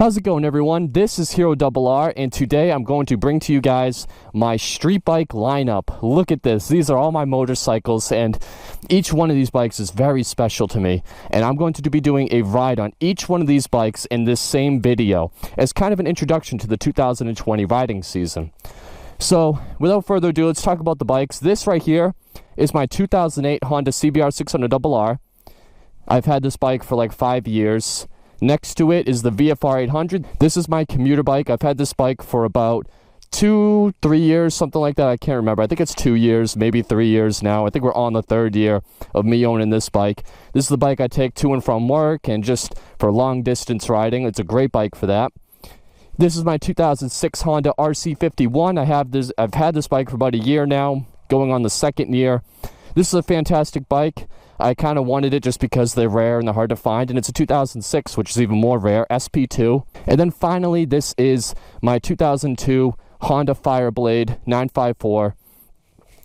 How's it going, everyone? This is HeroRR, and today I'm going to bring to you guys my street bike lineup. Look at this. These are all my motorcycles, and each one of these bikes is very special to me. And I'm going to be doing a ride on each one of these bikes in this same video as kind of an introduction to the 2020 riding season. So, without further ado, let's talk about the bikes. This right here is my 2008 Honda CBR600RR. I've had this bike for like 5 years. Next to it is the VFR800. This is my commuter bike. I've had this bike for about 2-3 years, something like that. I can't remember. I think it's 2 years, maybe 3 years now. I think we're on the third year of me owning this bike. This is the bike I take to and from work and just for long distance riding. It's a great bike for that. This is my 2006 Honda RC51. I've had this bike for about a year now, going on the second year. This is a fantastic bike. I kind of wanted it just because they're rare and they're hard to find, and it's a 2006, which is even more rare, SP2. And then finally, this is my 2002 Honda Fireblade 954.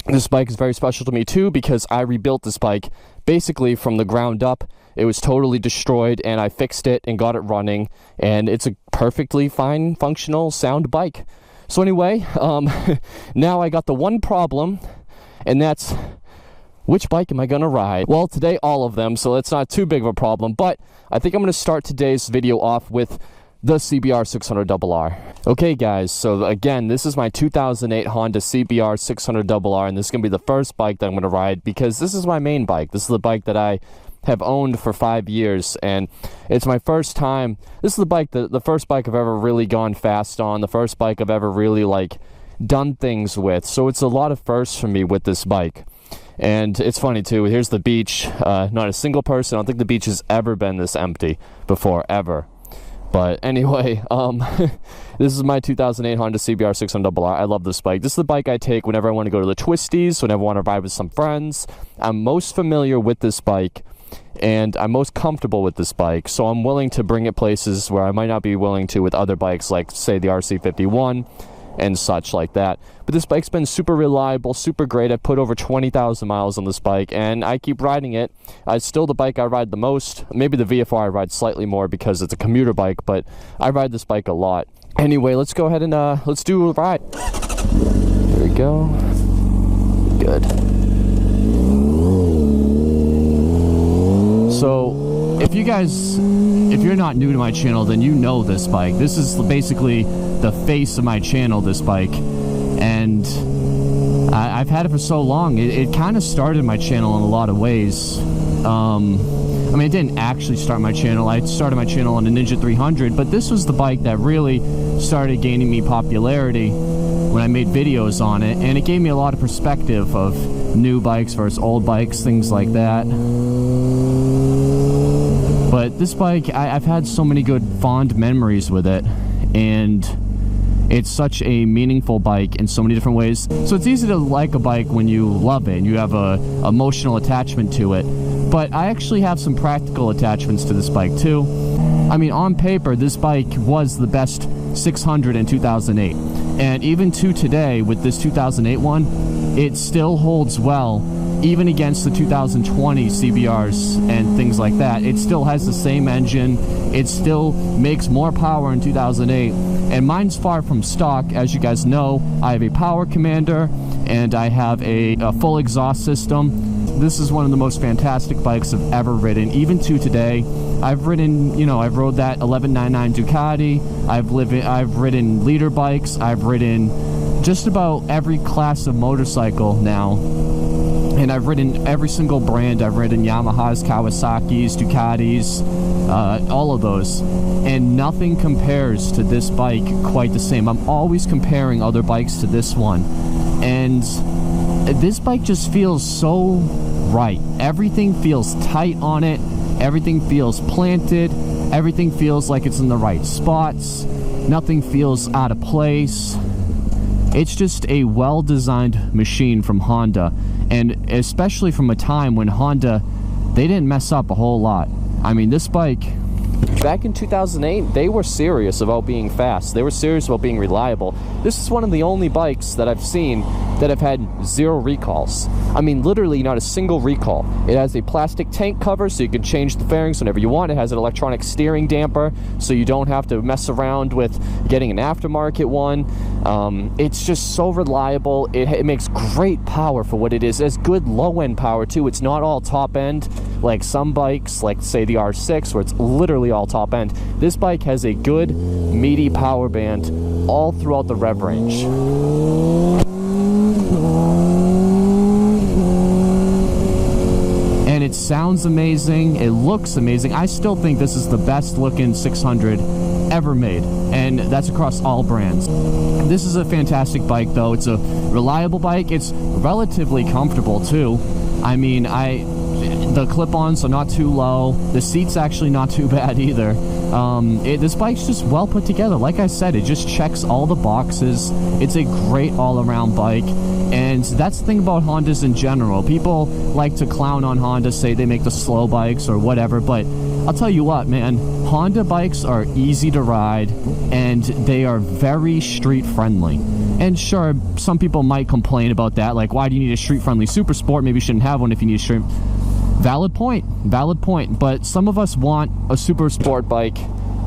This bike is very special to me too because I rebuilt this bike basically from the ground up. It was totally destroyed, and I fixed it and got it running, and it's a perfectly fine, functional, sound bike. So anyway, now I got the one problem, and that's, which bike am I going to ride? Well, today all of them, so that's not too big of a problem, but I think I'm going to start today's video off with the CBR600RR. Okay guys, so again, this is my 2008 Honda CBR600RR, and this is going to be the first bike that I'm going to ride because this is my main bike. This is the bike that I have owned for 5 years, and it's my first time. This is the bike, the first bike I've ever really gone fast on, the first bike I've ever really like done things with, so it's a lot of firsts for me with this bike. And it's funny too, here's the beach, not a single person. I don't think the beach has ever been this empty before, ever. But anyway, this is my 2008 Honda CBR600RR. I love this bike. This is the bike I take whenever I want to go to the twisties, whenever I want to ride with some friends. I'm most familiar with this bike, and I'm most comfortable with this bike, so I'm willing to bring it places where I might not be willing to with other bikes, like say the RC51 and such like that. But this bike's been super reliable, super great. I've put over 20,000 miles on this bike, and I keep riding it. It's still the bike I ride the most. Maybe the VFR I ride slightly more because it's a commuter bike, but I ride this bike a lot. Anyway, let's go ahead and let's do a ride. There we go. Good. So, if you're not new to my channel, then you know this bike. This is basically the face of my channel, this bike, and I've had it for so long. It kind of started my channel in a lot of ways. I mean, it didn't actually start my channel. I started my channel on a Ninja 300, but this was the bike that really started gaining me popularity when I made videos on it, and it gave me a lot of perspective of new bikes versus old bikes, things like that. But this bike, I've had so many good fond memories with it, and it's such a meaningful bike in so many different ways. So it's easy to like a bike when you love it and you have a emotional attachment to it. But I actually have some practical attachments to this bike too. I mean, on paper, this bike was the best 600 in 2008. And even to today, with this 2008 one, it still holds well. Even against the 2020 CBRs and things like that, it still has the same engine. It still makes more power in 2008, and mine's far from stock. As you guys know, I have a power commander and I have a full exhaust system. This is one of the most fantastic bikes I've ever ridden, even to today. I've ridden, I've rode that 1199 Ducati. I've ridden leader bikes. I've ridden just about every class of motorcycle now. And I've ridden every single brand. I've ridden Yamahas, Kawasaki's, Ducatis, all of those. And nothing compares to this bike quite the same. I'm always comparing other bikes to this one. And this bike just feels so right. Everything feels tight on it. Everything feels planted. Everything feels like it's in the right spots. Nothing feels out of place. It's just a well-designed machine from Honda, and especially from a time when Honda, they didn't mess up a whole lot. I mean, this bike, back in 2008, they were serious about being fast. They were serious about being reliable. This is one of the only bikes that I've seen that have had 0 recalls. I mean, literally not a single recall. It has a plastic tank cover so you can change the fairings whenever you want. It has an electronic steering damper so you don't have to mess around with getting an aftermarket one. It's just so reliable. It makes great power for what it is. It has good low-end power too. It's not all top-end like some bikes, like say the R6, where it's literally all top-end. This bike has a good meaty power band all throughout the rev range. And it sounds amazing, it looks amazing. I still think this is the best looking 600 ever made, and that's across all brands. This is a fantastic bike though. It's a reliable bike. It's relatively comfortable too. I mean, the clip-ons are not too low. The seat's actually not too bad either. This bike's just well put together. Like I said, it just checks all the boxes. It's a great all-around bike. And that's the thing about Hondas in general. People like to clown on Honda, say they make the slow bikes or whatever, but I'll tell you what, man, Honda bikes are easy to ride and they are very street friendly. And sure, some people might complain about that, like, why do you need a street friendly Super Sport? Maybe you shouldn't have one if you need a street. Valid point, but some of us want a Super Sport bike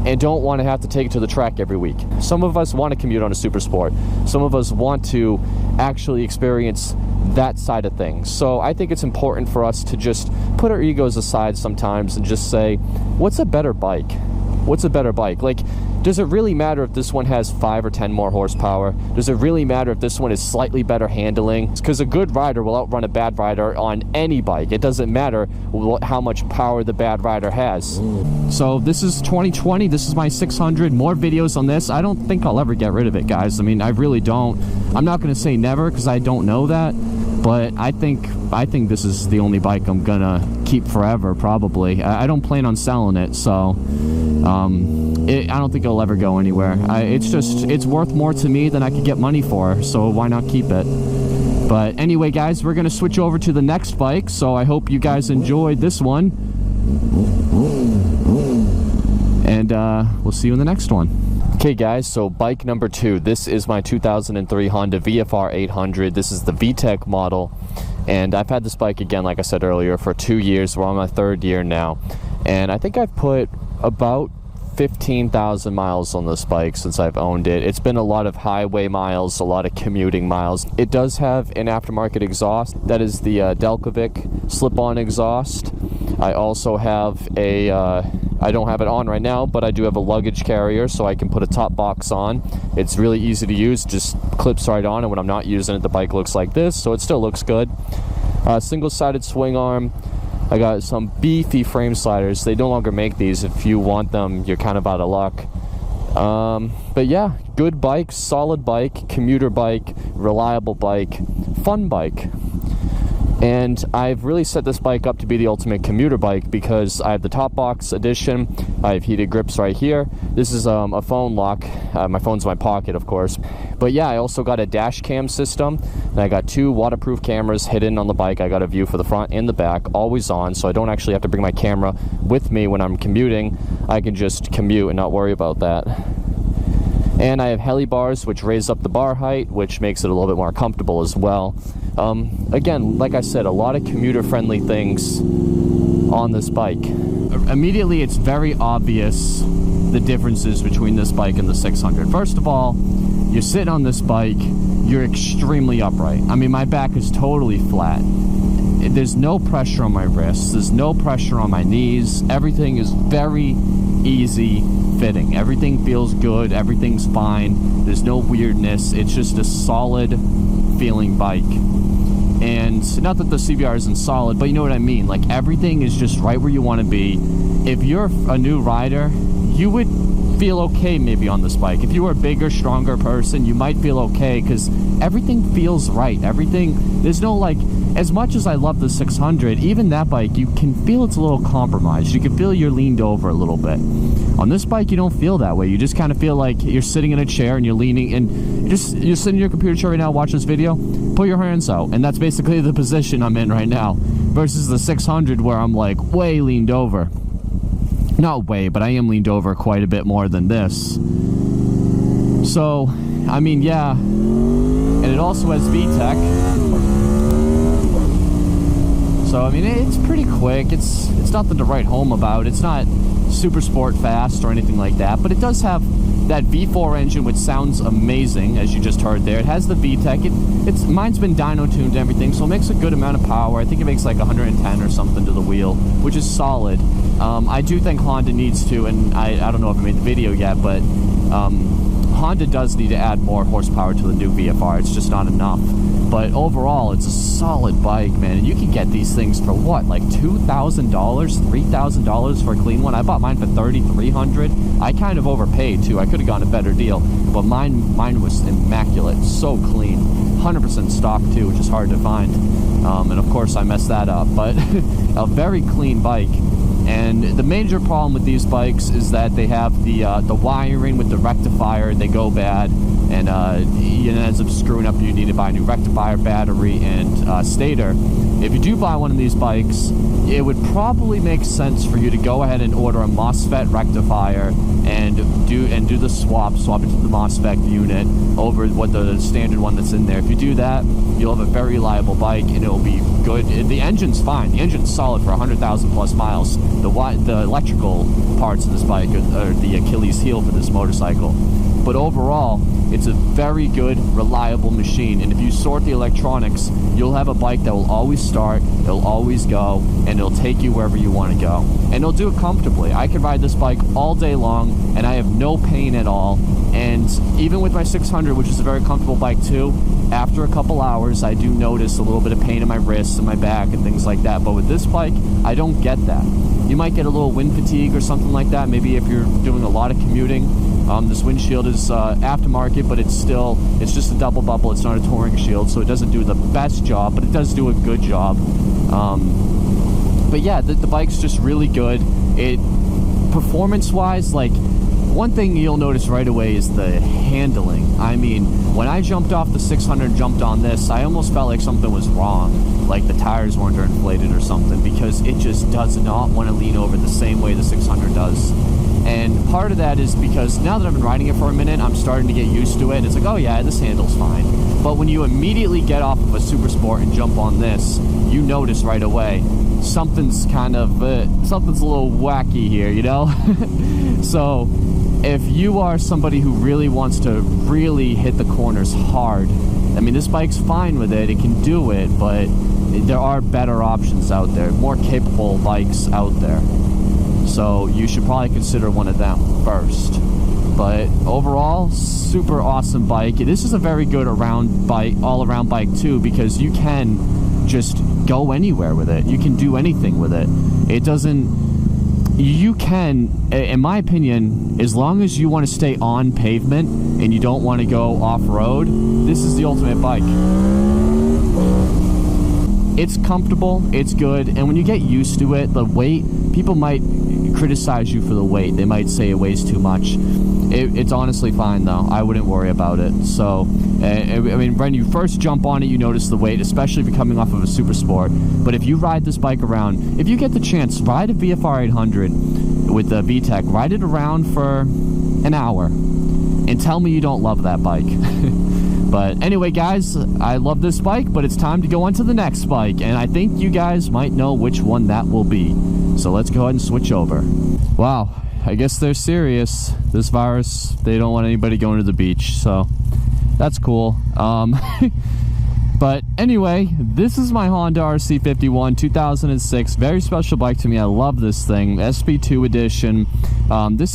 and don't want to have to take it to the track every week. Some of us want to commute on a Super Sport. Some of us want to actually experience that side of things. So I think it's important for us to just put our egos aside sometimes and just say, what's a better bike? What's a better bike? Like, does it really matter if this one has 5 or 10 more horsepower? Does it really matter if this one is slightly better handling? Because a good rider will outrun a bad rider on any bike. It doesn't matter how much power the bad rider has. So this is 2020. This is my 600. More videos on this. I don't think I'll ever get rid of it, guys. I mean, I really don't. I'm not going to say never because I don't know that. But I think this is the only bike I'm gonna keep forever, probably. I don't plan on selling it, so I don't think it'll ever go anywhere. It's worth more to me than I could get money for, so why not keep it? But anyway, guys, we're gonna switch over to the next bike, so I hope you guys enjoyed this one. And we'll see you in the next one. Okay guys, so bike number 2. This is my 2003 Honda VFR800. This is the VTEC model. And I've had this bike, again, like I said earlier, for 2 years. We're on my 3rd year now. And I think I've put about 15,000 miles on this bike since I've owned it. It's been a lot of highway miles, a lot of commuting miles. It does have an aftermarket exhaust. That is the Delcovic slip-on exhaust. I also have a... I don't have it on right now, but I do have a luggage carrier, so I can put a top box on. It's really easy to use, just clips right on, and when I'm not using it, the bike looks like this, so it still looks good. Single-sided swing arm. I got some beefy frame sliders. They no longer make these. If you want them, you're kind of out of luck. But yeah, good bike, solid bike, commuter bike, reliable bike, fun bike. And I've really set this bike up to be the ultimate commuter bike because I have the top box edition. I have heated grips right here. This is a phone lock. My phone's in my pocket, of course. But yeah, I also got a dash cam system. And I got 2 waterproof cameras hidden on the bike. I got a view for the front and the back, always on, so I don't actually have to bring my camera with me when I'm commuting. I can just commute and not worry about that. And I have heli bars, which raise up the bar height, which makes it a little bit more comfortable as well. Again, like I said, a lot of commuter-friendly things on this bike. Immediately, it's very obvious the differences between this bike and the 600. First of all, you're sitting on this bike, you're extremely upright. I mean, my back is totally flat. There's no pressure on my wrists, there's no pressure on my knees. Everything is very easy fitting. Everything feels good, everything's fine. There's no weirdness. It's just a solid feeling bike. And not that the CBR isn't solid, but you know what I mean. Like, everything is just right where you want to be. If you're a new rider, you would feel okay maybe on this bike. If you were a bigger, stronger person, you might feel okay because everything feels right. Everything, there's no, like, as much as I love the 600, even that bike, you can feel it's a little compromised. You can feel you're leaned over a little bit. On this bike, you don't feel that way. You just kind of feel like you're sitting in a chair and you're leaning, and you're sitting in your computer chair right now, watch this video, put your hands out, and that's basically the position I'm in right now, versus the 600 where I'm like way leaned over. Not way, but I am leaned over quite a bit more than this. So, I mean, yeah. And and it also has VTEC. So I mean, it's pretty quick. It's nothing to write home about. It's not super sport fast or anything like that, but it does have that V4 engine, which sounds amazing, as you just heard there. It has the VTEC. Mine's been dyno tuned and everything, so it makes a good amount of power. I think it makes like 110 or something to the wheel, which is solid. I do think Honda needs to, and I don't know if I made the video yet, but Honda does need to add more horsepower to the new VFR. It's just not enough. But overall, it's a solid bike, man. And you can get these things for what, like $2,000, $3,000 for a clean one? I bought mine for $3,300. I kind of overpaid too. I could have gotten a better deal, but mine was immaculate, so clean, 100% stock too, which is hard to find. And of course, I messed that up. But a very clean bike. And the major problem with these bikes is that they have the wiring with the rectifier. They go bad, and it ends up screwing up. You need to buy a new rectifier, battery, and stator. If you do buy one of these bikes, it would probably make sense for you to go ahead and order a MOSFET rectifier and do the swap it to the MOSFET unit over what the standard one that's in there. If you do that, you'll have a very reliable bike, and it'll be good. The engine's fine. The engine's solid for 100,000 plus miles. The electrical parts of this bike are the Achilles heel for this motorcycle. But overall, it's a very good, reliable machine. And if you sort the electronics, you'll have a bike that will always start, it'll always go, and it'll take you wherever you want to go. And it'll do it comfortably. I can ride this bike all day long, and I have no pain at all. And even with my 600, which is a very comfortable bike too, after a couple hours, I do notice a little bit of pain in my wrists and my back and things like that. But with this bike, I don't get that. You might get a little wind fatigue or something like that, maybe if you're doing a lot of commuting. This windshield is aftermarket, but it's just a double bubble. It's not a touring shield, so it doesn't do the best job, but it does do a good job. But yeah, the bike's just really good. Performance-wise, like, one thing you'll notice right away is the handling. I mean, when I jumped off the 600 and jumped on this, I almost felt like something was wrong, like the tires weren't inflated or something, because it just does not want to lean over the same way the 600 does. And part of that is because now that I've been riding it for a minute, I'm starting to get used to it. It's like, oh yeah, this handle's fine. But when you immediately get off of a Super Sport and jump on this, you notice right away something's something's a little wacky here, you know? So if you are somebody who really wants to really hit the corners hard, I mean, this bike's fine with it. It can do it, but there are better options out there, more capable bikes out there. So you should probably consider one of them first. But overall, super awesome bike. This is a very good all-around bike too, because you can just go anywhere with it. You can do anything with it. You can, in my opinion, as long as you want to stay on pavement and you don't want to go off-road, this is the ultimate bike. It's comfortable, it's good, and when you get used to it, the weight, people might criticize you for the weight. They might say it weighs too much. It's honestly fine though. I wouldn't worry about it. So, I mean, when you first jump on it, you notice the weight, especially if you're coming off of a Super Sport. But if you ride this bike around, if you get the chance, ride a VFR800 with the VTEC, ride it around for an hour, and tell me you don't love that bike. But anyway, guys, I love this bike, but it's time to go on to the next bike, and I think you guys might know which one that will be. So let's go ahead and switch over. Wow, I guess they're serious. This virus, they don't want anybody going to the beach, so that's cool. But anyway, this is my Honda RC51 2006. Very special bike to me. I love this thing. SP2 edition. This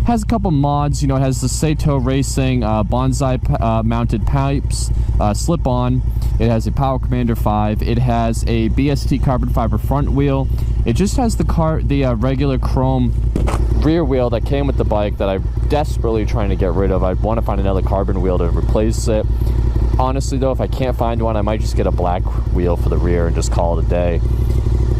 has a couple mods. You know, it has the Sato Racing bonsai mounted pipes, slip-on. It has a Power Commander 5. It has a BST carbon fiber front wheel. It just has the regular chrome rear wheel that came with the bike that I'm desperately trying to get rid of. I want to find another carbon wheel to replace it. Honestly though, if I can't find one, I might just get a black wheel for the rear and just call it a day.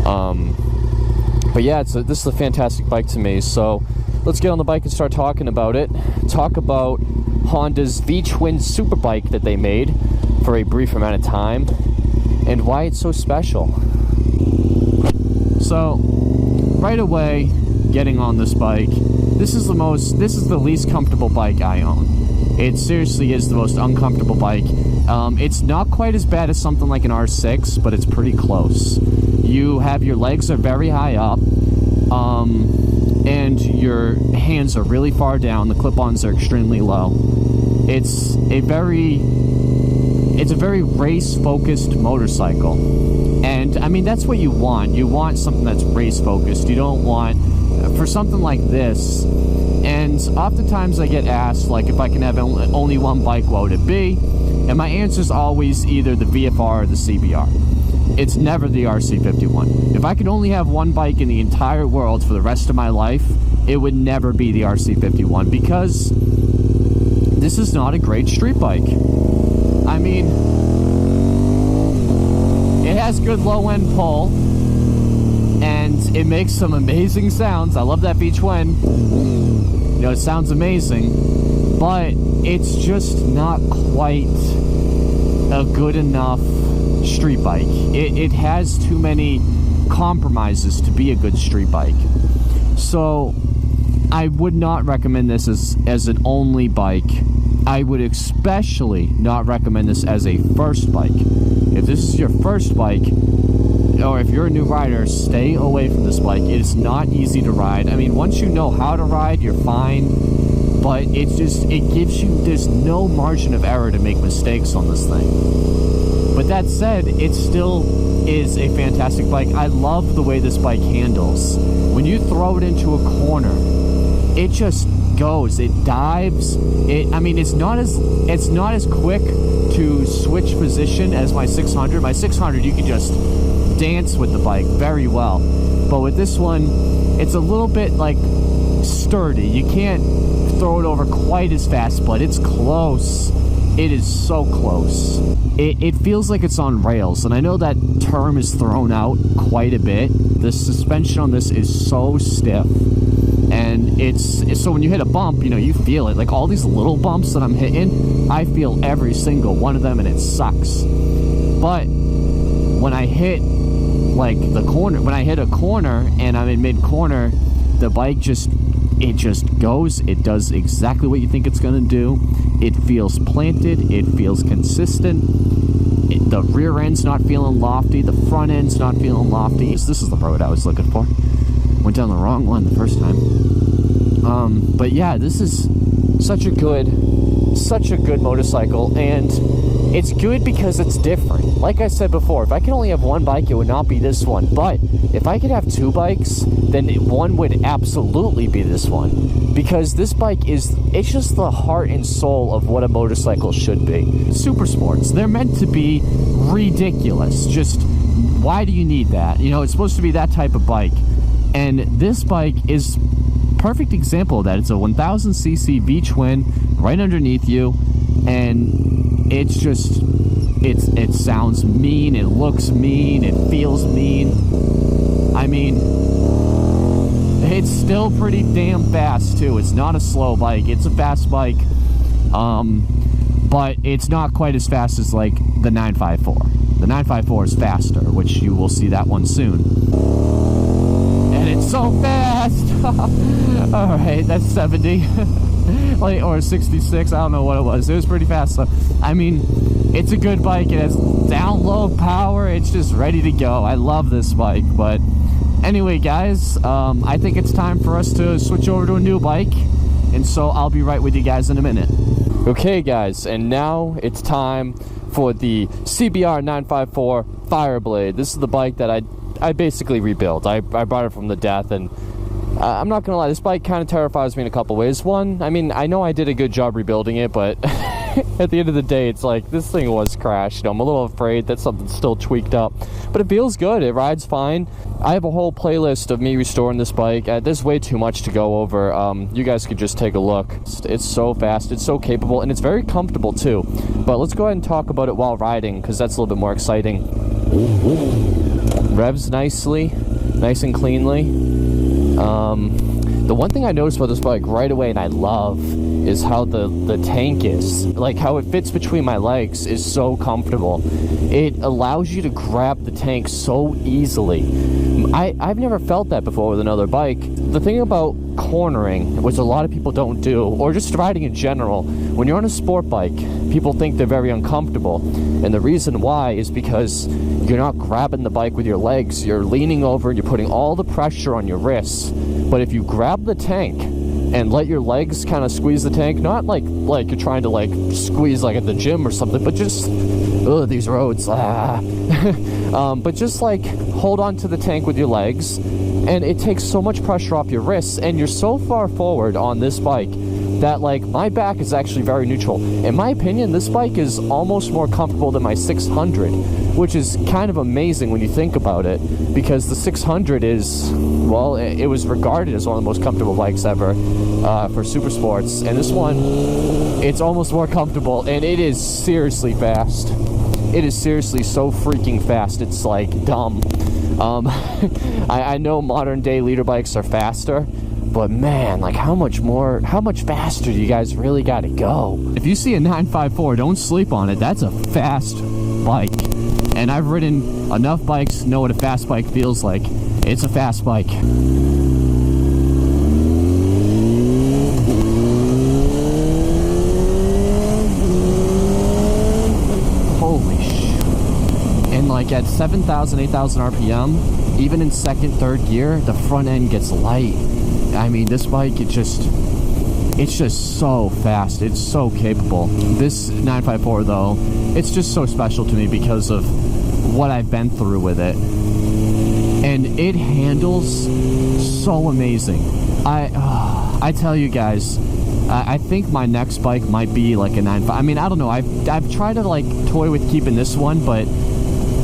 But yeah, this is a fantastic bike to me. So let's get on the bike and start talking about it. Talk about Honda's V-Twin Superbike that they made for a brief amount of time and why it's so special. So right away, getting on this bike, this is the least comfortable bike I own. It seriously is the most uncomfortable bike. It's not quite as bad as something like an R6, but it's pretty close. You have your legs are very high up, and your hands are really far down. The clip-ons are extremely low. It's a very race-focused motorcycle. And, I mean, that's what you want. You want something that's race-focused. You don't want, for something like this, and oftentimes I get asked, like, if I can have only one bike, what would it be? And my answer is always either the VFR or the CBR. It's never the RC51. If I could only have one bike in the entire world for the rest of my life, it would never be the RC51, because this is not a great street bike. I mean, it has good low-end pull, and it makes some amazing sounds. I love that V-twin. You know, it sounds amazing, but it's just not quite a good enough street bike. It has too many compromises to be a good street bike. So I would not recommend this as an only bike. I would especially not recommend this as a first bike. If this is your first bike, or if you're a new rider, stay away from this bike. It is not easy to ride. I mean, once you know how to ride, you're fine, but it gives you, there's no margin of error to make mistakes on this thing. But that said, it still is a fantastic bike. I love the way this bike handles. When you throw it into a corner, it just goes, it dives. I mean, it's not as quick to switch position as my 600. My 600, you can just dance with the bike very well, but with this one, it's a little bit like sturdy. You can't throw it over quite as fast, but it's close. It is so close. It feels like it's on rails, and I know that term is thrown out quite a bit. The suspension on this is so stiff, and it's so when you hit a bump, you know, you feel it. Like all these little bumps that I'm hitting, I feel every single one of them, and it sucks. But when I hit like the corner, when I hit a corner and I'm in mid-corner, the bike just goes. It does exactly what you think it's gonna do. It feels planted, it feels consistent. The rear end's not feeling lofty, the front end's not feeling lofty. This is the road I was looking for. Went down the wrong one the first time. But yeah, this is such a good motorcycle, and it's good because it's different. Like I said before, if I could only have one bike, it would not be this one. But if I could have two bikes, then one would absolutely be this one. Because this bike it's just the heart and soul of what a motorcycle should be. Super sports, they're meant to be ridiculous. Just, why do you need that? You know, it's supposed to be that type of bike. And this bike is perfect example of that. It's a 1000cc V-twin right underneath you, and it's just, it sounds mean, it looks mean, it feels mean. I mean, it's still pretty damn fast too. It's not a slow bike, it's a fast bike, but it's not quite as fast as like the 954. The 954 is faster, which you will see that one soon. And it's so fast. All right, that's 70 like, or 66, I don't know what it was. It was pretty fast. So I mean, it's a good bike. It has down low power. It's just ready to go. I love this bike. But anyway, guys, I think it's time for us to switch over to a new bike, and so I'll be right with you guys in a minute. Okay, guys, and now it's time for the CBR 954 Fireblade. This is the bike that I basically rebuilt. I brought it from the death, and I'm not gonna lie, this bike kind of terrifies me in a couple ways. One, I mean, I know I did a good job rebuilding it, but at the end of the day, it's like, this thing was crashed. You know, I'm a little afraid that something's still tweaked up, but it feels good. It rides fine. I have a whole playlist of me restoring this bike. There's way too much to go over. You guys could just take a look. It's so fast, it's so capable, and it's very comfortable too. But let's go ahead and talk about it while riding, because that's a little bit more exciting. Revs nicely, nice and cleanly. The one thing I noticed about this bike right away, and I love, is how the tank is. Like, how it fits between my legs is so comfortable. It allows you to grab the tank so easily. I've never felt that before with another bike. The thing about cornering, which a lot of people don't do, or just riding in general, when you're on a sport bike, people think they're very uncomfortable. And the reason why is because you're not grabbing the bike with your legs. You're leaning over and you're putting all the pressure on your wrists. But if you grab the tank and let your legs kind of squeeze the tank, not like you're trying to like squeeze like at the gym or something, but just these roads, but just like hold on to the tank with your legs, and it takes so much pressure off your wrists, and you're so far forward on this bike that like my back is actually very neutral. In my opinion, this bike is almost more comfortable than my 600, which is kind of amazing when you think about it, because the 600 is, well, it was regarded as one of the most comfortable bikes ever for super sports, and this one, it's almost more comfortable, and it is seriously fast. It is seriously so freaking fast, it's like dumb. I know modern day leader bikes are faster, but man, like how much faster do you guys really gotta go? If you see a 954, don't sleep on it. That's a fast bike. And I've ridden enough bikes to know what a fast bike feels like. It's a fast bike. Holy shit. And like at 7,000, 8,000 RPM, even in second, third gear, the front end gets light. I mean, this bike, it's just so fast. It's so capable. This 954 though, it's just so special to me because of what I've been through with it. And it handles so amazing. I tell you guys, I think my next bike might be like a 954. I mean, I don't know. I've tried to like toy with keeping this one, but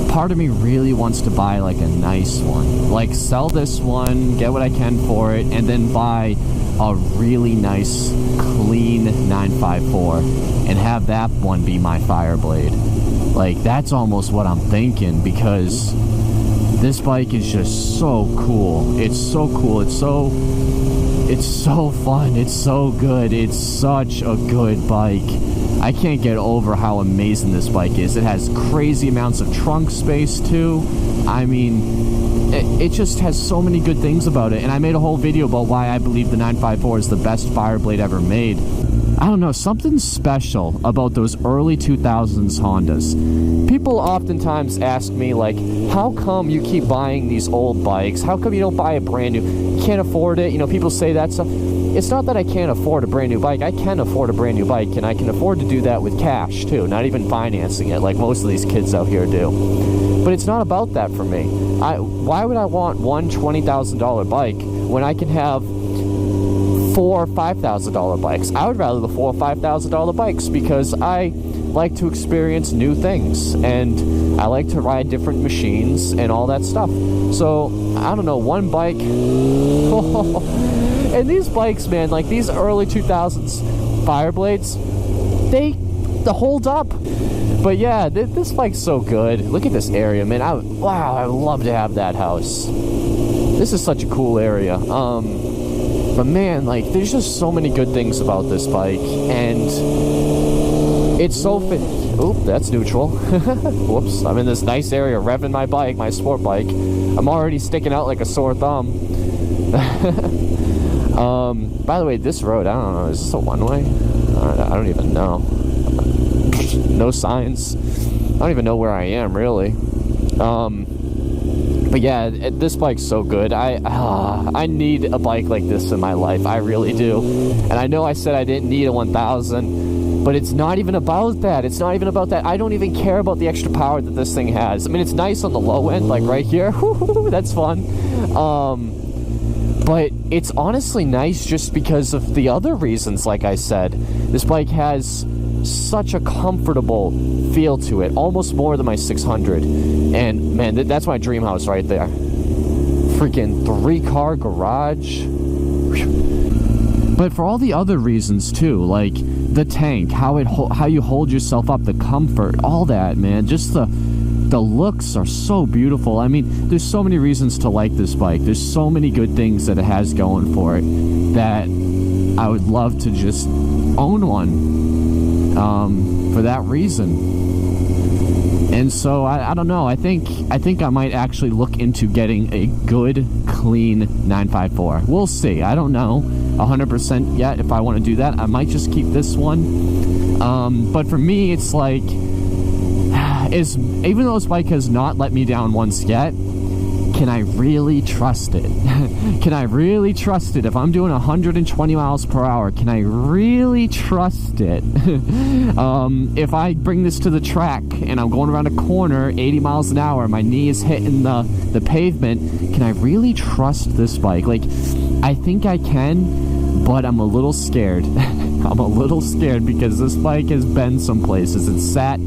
part of me really wants to buy like a nice one. Like sell this one, get what I can for it, and then buy a really nice, clean 954 and have that one be my Fireblade. Like that's almost what I'm thinking, because this bike is just so cool. It's so cool. It's so fun. It's so good. It's such a good bike. I can't get over how amazing this bike is. It has crazy amounts of trunk space too. I mean, it just has so many good things about it. And I made a whole video about why I believe the 954 is the best Fireblade ever made. I don't know, something special about those early 2000s Hondas. People oftentimes ask me, like, how come you keep buying these old bikes? How come you don't buy a brand new? You can't afford it. You know, people say that stuff. It's not that I can't afford a brand new bike. I can afford a brand new bike, and I can afford to do that with cash too, not even financing it like most of these kids out here do. But it's not about that for me. Why would I want one $20,000 bike when I can have $4,000 or $5,000 bikes? I would rather the $4,000 or $5,000 bikes, because I like to experience new things and I like to ride different machines and all that stuff. So I don't know, one bike. And these bikes, man, like these early 2000s Fireblades, they hold up. But yeah, this bike's so good. Look at this area, man. Wow, I would love to have that house. This is such a cool area. But man, like, there's just so many good things about this bike, and it's so fit. Oop, that's neutral. Whoops, I'm in this nice area revving my bike, my sport bike. I'm already sticking out like a sore thumb. By the way, this road, I don't know, is this a one-way? I don't even know. No signs. I don't even know where I am, really. But yeah, this bike's so good. I need a bike like this in my life. I really do. And I know I said I didn't need a 1000, but it's not even about that. It's not even about that. I don't even care about the extra power that this thing has. I mean, it's nice on the low end, like right here. That's fun. But it's honestly nice just because of the other reasons, like I said. This bike has such a comfortable feel to it, almost more than my 600. And man, that's my dream house right there. Freaking 3-car garage. But for all the other reasons too, like the tank, how you hold yourself up, the comfort, all that, man. Just the the looks are so beautiful. I mean, there's so many reasons to like this bike. There's so many good things that it has going for it that I would love to just own one for that reason. And so I don't know. I think I might actually look into getting a good, clean 954. We'll see. I don't know 100% yet if I want to do that. I might just keep this one. But for me, it's like, even though this bike has not let me down once yet, can I really trust it? Can I really trust it? If I'm doing 120 miles per hour, can I really trust it? If I bring this to the track and I'm going around a corner 80 miles an hour, my knee is hitting the pavement, can I really trust this bike? Like, I think I can, but I'm a little scared. I'm a little scared because this bike has been some places. It's sat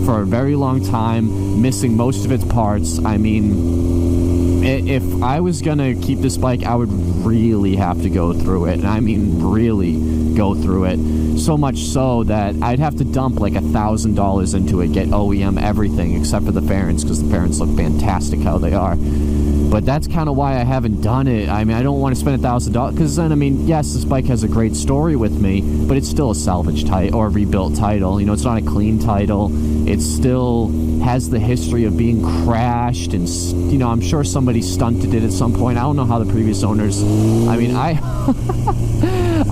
for a very long time, missing most of its parts. I mean, if I was gonna keep this bike, I would really have to go through it, and I mean really go through it, so much so that I'd have to dump like $1,000 into it, get OEM everything except for the fairings, because the fairings look fantastic how they are. But that's kind of why I haven't done it. I mean, I don't want to spend $1,000, because then, I mean, yes, this bike has a great story with me, but it's still a salvage title or a rebuilt title. You know, it's not a clean title. It still has the history of being crashed, and, you know, I'm sure somebody stunted it at some point. I don't know how the previous owners, I mean,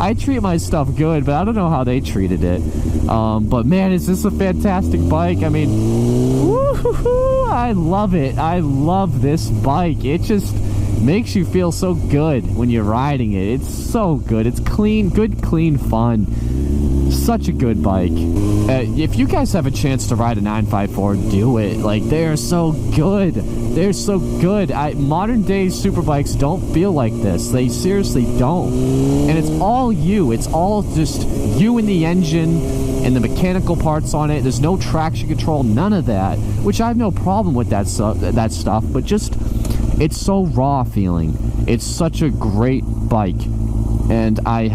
I treat my stuff good, but I don't know how they treated it. But man, is this a fantastic bike. I mean, woo-hoo-hoo, I love it. I love this bike. It just makes you feel so good when you're riding it. It's so good. It's clean, good, clean fun. Such a good bike. If you guys have a chance to ride a 954, do it. Like, they are so good. They're so good. Modern day superbikes don't feel like this. They seriously don't. And it's all you. It's all just you and the engine and the mechanical parts on it. There's no traction control, none of that. Which I have no problem with that stuff. But just, it's so raw feeling. It's such a great bike. And I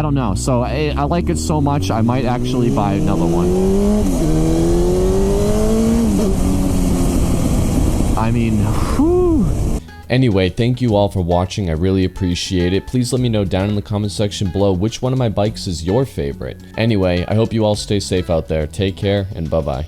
don't know. So I like it so much, I might actually buy another one. I mean, whew. Anyway, thank you all for watching. I really appreciate it. Please let me know down in the comment section below which one of my bikes is your favorite. Anyway, I hope you all stay safe out there. Take care, and bye-bye.